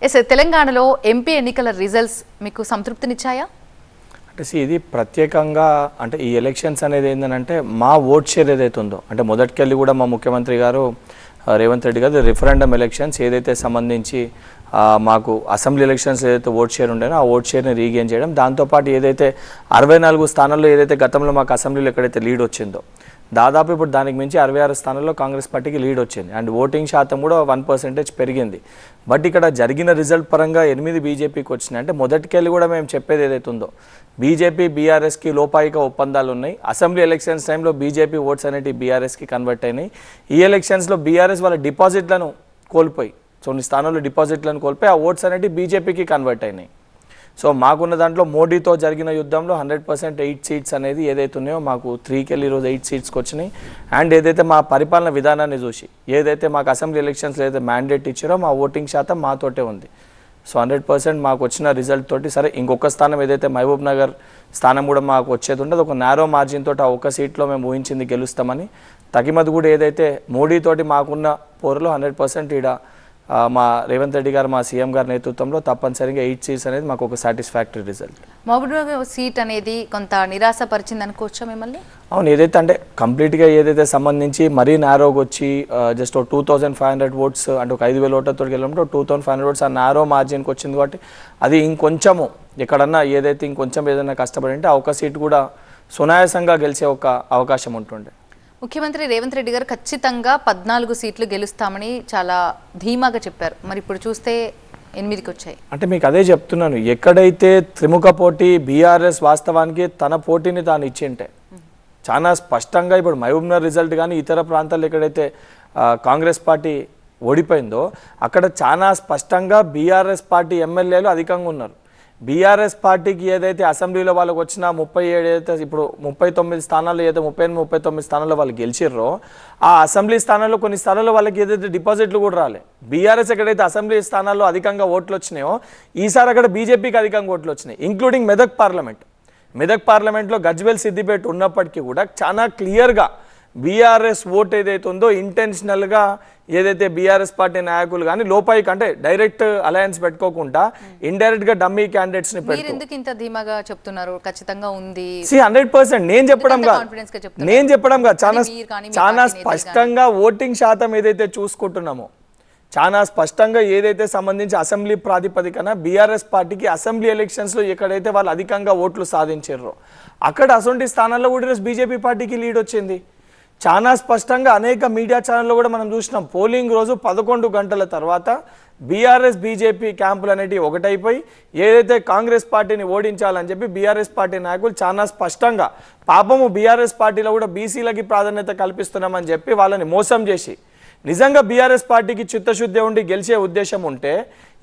Yes తెలంగాణలో MP ఎన్నికల results మీకు సంతృప్తినిచ్చాయా? అంటే ఇది ప్రత్యేకంగా అంటే ఈ ఎలక్షన్స్ అనేది ఏంటంటే మా ఓట్ షేర్ ఏదైతే ఉందో అంటే మొదటికెళ్ళి కూడా మా ముఖ్యమంత్రి గారు రేవంత్ రెడ్డి గారు రిఫరెండమ్ ఎలక్షన్స్ ఏదైతే సంబంధించి మాకు అసెంబ్లీ ఎలక్షన్స్ ఏదైతే ఓట్ షేర్ ఉండేనో ఆ ఓట్ షేర్ని రీగెయిన్ చేయడం, దాంతోపాటు ఏదైతే 64 స్థానాల్లో ఏదైతే గతంలో మాకు అసెంబ్లీలో ఎక్కడైతే లీడ్ వచ్చిందో దాదాపు ఇప్పుడు దానికి మించి 66 స్థానాల్లో కాంగ్రెస్ పార్టీకి లీడ్ వచ్చింది అండ్ ఓటింగ్ శాతం కూడా 1% పెరిగింది. బట్ ఇక్కడ జరిగిన రిజల్ట్ పరంగా 8 బీజేపీకి వచ్చినాయి. అంటే మొదటికెళ్ళి కూడా మేము చెప్పేది ఏదైతే ఉందో బీజేపీ బీఆర్ఎస్కి లోపాయిక ఒప్పందాలు ఉన్నాయి. అసెంబ్లీ ఎలక్షన్స్ టైంలో బీజేపీ ఓట్స్ అనేవి బీఆర్ఎస్కి కన్వర్ట్ అయినాయి. ఈ ఎలక్షన్స్లో బీఆర్ఎస్ వాళ్ళ డిపాజిట్లను కోల్పోయి కొన్ని స్థానాల్లో డిపాజిట్లను కోల్పోయి ఆ ఓట్స్ అనేవి బీజేపీకి కన్వర్ట్ అయినాయి. సో మాకున్న దాంట్లో మోడీతో జరిగిన యుద్ధంలో 100% 8 సీట్స్ అనేది ఏదైతే ఉన్నాయో మాకు 3కెళ్ళి ఈరోజు 8 సీట్స్కి వచ్చినాయి. అండ్ ఏదైతే మా పరిపాలన విధానాన్ని చూసి ఏదైతే మాకు అసెంబ్లీ ఎలక్షన్స్లో ఏదైతే మ్యాండేట్ ఇచ్చారో మా ఓటింగ్ శాతం మాతోటే ఉంది. సో 100% మాకు వచ్చిన రిజల్ట్ తోటి సరే ఇంకొక స్థానం ఏదైతే మహబూబ్ నగర్ స్థానం కూడా మాకు వచ్చేది ఉండదు, ఒక నేరో మార్జిన్ తోటి ఆ ఒక్క సీట్లో మేము ఊహించింది గెలుస్తామని. తగిమత్ కూడా ఏదైతే మోడీతోటి మాకున్న పోరులో 100% ఈడ మా రేవంత్ రెడ్డి గారు మా సీఎం గారి నేతృత్వంలో తప్పనిసరిగా 8 సీట్స్ అనేది మాకు ఒక satisfactory result. Mahabubnagar seat అనేది కొంత నిరాశపరిచింది అనుకోవచ్చా మిమ్మల్ని? అవును, ఏదైతే అంటే కంప్లీట్గా ఏదైతే సంబంధించి మరీ నేరోగా వచ్చి జస్ట్ 2500 ఓట్స్ అంటే ఒక 5000 ఓట్లతో వెళ్ళినప్పుడు 2500 ఓట్స్ ఆ నేరో మార్జిన్కి వచ్చింది. కాబట్టి అది ఇంకొంచెము ఎక్కడన్నా ఏదైతే ఇంకొంచెం ఏదైనా కష్టపడి ఉంటే ఆ ఒక సీట్ కూడా సునాయాసంగా గెలిచే ఒక అవకాశం ఉంటుండే. ముఖ్యమంత్రి రేవంత్ రెడ్డి గారు ఖచ్చితంగా 14 సీట్లు గెలుస్తామని చాలా ధీమాగా చెప్పారు. మరి ఇప్పుడు చూస్తే 8కి వచ్చాయి. అంటే మీకు అదే చెప్తున్నాను, ఎక్కడైతే త్రిముఖ పోటీ బీఆర్ఎస్ వాస్తవానికి తన పోటీని తాను ఇచ్చింటే చాలా స్పష్టంగా ఇప్పుడు మహబూబ్ నగర్ రిజల్ట్ కానీ ఇతర ప్రాంతాల్లో ఎక్కడైతే కాంగ్రెస్ పార్టీ ఓడిపోయిందో అక్కడ చాలా స్పష్టంగా బీఆర్ఎస్ పార్టీ ఎమ్మెల్యేలు అధికంగా ఉన్నారు. బీఆర్ఎస్ పార్టీకి ఏదైతే అసెంబ్లీలో వాళ్ళకి వచ్చిన 37 ఏదైతే ఇప్పుడు 39 స్థానాల్లో ఏదైతే 38-39 స్థానాల్లో వాళ్ళు గెలిచిర్రో ఆ అసెంబ్లీ స్థానాల్లో కొన్ని స్థానాల్లో వాళ్ళకి ఏదైతే డిపాజిట్లు కూడా రాలే. బీఆర్ఎస్ ఎక్కడైతే అసెంబ్లీ స్థానాల్లో అధికంగా ఓట్లు వచ్చినాయో ఈసారి అక్కడ బీజేపీకి అధికంగా ఓట్లు వచ్చినాయి, ఇంక్లూడింగ్ మెదక్ పార్లమెంట్లో గజ్వేల్ సిద్దిపేట ఉన్నప్పటికీ కూడా చాలా క్లియర్గా బీఆర్ఎస్ ఓట్ ఏదైతే ఉందో ఇంటెన్షనల్గా ఏదైతే బీఆర్ఎస్ పార్టీ నాయకులు కానీ లోపాయికి అంటే డైరెక్ట్ అలయన్స్ పెట్టుకోకుండా ఇండైరెక్ట్గా డమ్మీ క్యాండిడేట్స్ని పెట్టి ఎందుకు ఇంత ధీమాగా చెప్తున్నారు? ఖచ్చితంగా ఉంది 100%. నేను చెప్పడం కాదు చాలా స్పష్టంగా ఓటింగ్ శాతం ఏదైతే చూసుకుంటున్నామో చాలా స్పష్టంగా ఏదైతే సంబంధించి అసెంబ్లీ ప్రాతిపదికన బీఆర్ఎస్ పార్టీకి అసెంబ్లీ ఎలక్షన్స్లో ఎక్కడైతే వాళ్ళు అధికంగా ఓట్లు సాధించారో అక్కడ అసొంటి స్థానాల్లో కూడా బీజేపీ పార్టీకి లీడ్ వచ్చింది. చాలా స్పష్టంగా అనేక మీడియా ఛానల్లో కూడా మనం చూసినాం. పోలింగ్ రోజు 11 గంటల తర్వాత బీఆర్ఎస్ బీజేపీ క్యాంపులు అనేటివి ఒకటైపోయి ఏదైతే కాంగ్రెస్ పార్టీని ఓడించాలని చెప్పి బీఆర్ఎస్ పార్టీ నాయకులు చాలా స్పష్టంగా పాపము బీఆర్ఎస్ పార్టీలో కూడా బీసీలకి ప్రాధాన్యత కల్పిస్తున్నామని చెప్పి వాళ్ళని మోసం చేసి నిజంగా బీఆర్ఎస్ పార్టీకి చిత్తశుద్ధి ఉండి గెలిచే ఉద్దేశం ఉంటే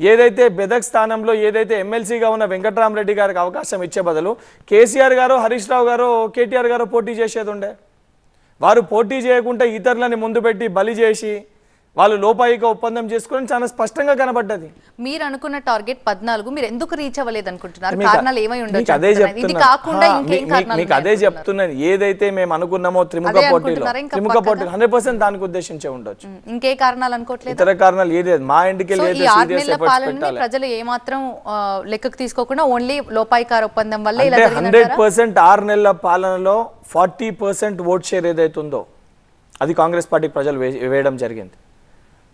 ఏదైతే బెదక్ స్థానంలో ఏదైతే ఎమ్మెల్సీగా ఉన్న వెంకటరామరెడ్డి గారికి అవకాశం ఇచ్చే బదులు కేసీఆర్ గారు హరీష్ రావు గారు కేటీఆర్ గారు పోటీ చేసేది ఉండే. వారు పోటీ చేయకుండా ఇతరులని ముందు పెట్టి బలి చేసి వాళ్ళు లోపాయిక ఒప్పందం చేసుకుని చాలా స్పష్టంగా కనబడ్డది. మీరు అనుకున్న టార్గెట్ 14 మీరు ఎందుకు రీచ్ అవ్వలేదు అనుకుంటున్నారు? కారణాలు ఏమై ఉండొచ్చు? మీకు అదే చెప్తున్నాను, ఏదైతే మేము అనుకున్నామో త్రిముఖ పోటీలో 100% దానికి ఉద్దేశించే ఉండొచ్చు. ఇంకే కారణాలు అనుకోవట్లేదు? ఇతర కారణాలు ఏదైతే మా ఇంటికి ప్రజలు ఏమాత్రం లెక్కకు తీసుకోకుండా ఓన్లీ లోపాయికార ఒప్పందం వల్ల 100% 6 నెలల పాలనలో 40% ఓట్ షేర్ ఏదైతే ఉందో అది కాంగ్రెస్ పార్టీకి ప్రజలు వేయడం జరిగింది.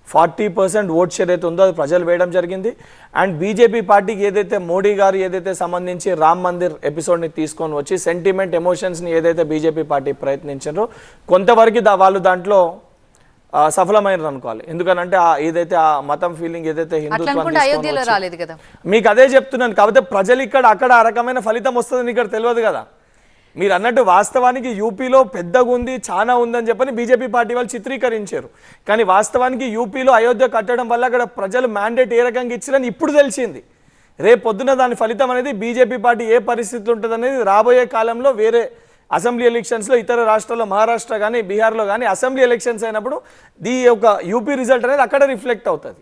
40% ఓట్ షేర్ అయితే ఉందో అది ప్రజలు వేయడం జరిగింది. అండ్ బీజేపీ పార్టీకి ఏదైతే మోడీ గారు ఏదైతే సంబంధించి రామ్ మందిర్ ఎపిసోడ్ని తీసుకొని వచ్చి సెంటిమెంట్ ఎమోషన్స్ని ఏదైతే బీజేపీ పార్టీ ప్రయత్నించారో కొంతవరకు వాళ్ళు దాంట్లో సఫలమైనరు అనుకోవాలి. ఎందుకనంటే ఏదైతే ఆ మతం ఫీలింగ్ ఏదైతే హిందుత్వం మీకు అదే చెప్తున్నాను. కాకపోతే ప్రజలు అక్కడ ఆ రకమైన ఫలితం వస్తుందని ఇక్కడ తెలియదు కదా. మీరు అన్నట్టు వాస్తవానికి యూపీలో పెద్దగా ఉంది చాలా ఉందని చెప్పని బీజేపీ పార్టీ వాళ్ళు చిత్రీకరించారు. కానీ వాస్తవానికి యూపీలో అయోధ్య కట్టడం వల్ల అక్కడ ప్రజలు మ్యాండేట్ ఏ రకంగా ఇచ్చారని ఇప్పుడు తెలిసింది. రేపు పొద్దున దాని ఫలితం అనేది బీజేపీ పార్టీ ఏ పరిస్థితులు ఉంటుంది అనేది రాబోయే కాలంలో వేరే అసెంబ్లీ ఎలక్షన్స్లో ఇతర రాష్ట్రాల్లో మహారాష్ట్ర కానీ బీహార్లో కానీ అసెంబ్లీ ఎలక్షన్స్ అయినప్పుడు ఈ యొక్క యూపీ రిజల్ట్ అనేది అక్కడ రిఫ్లెక్ట్ అవుతుంది.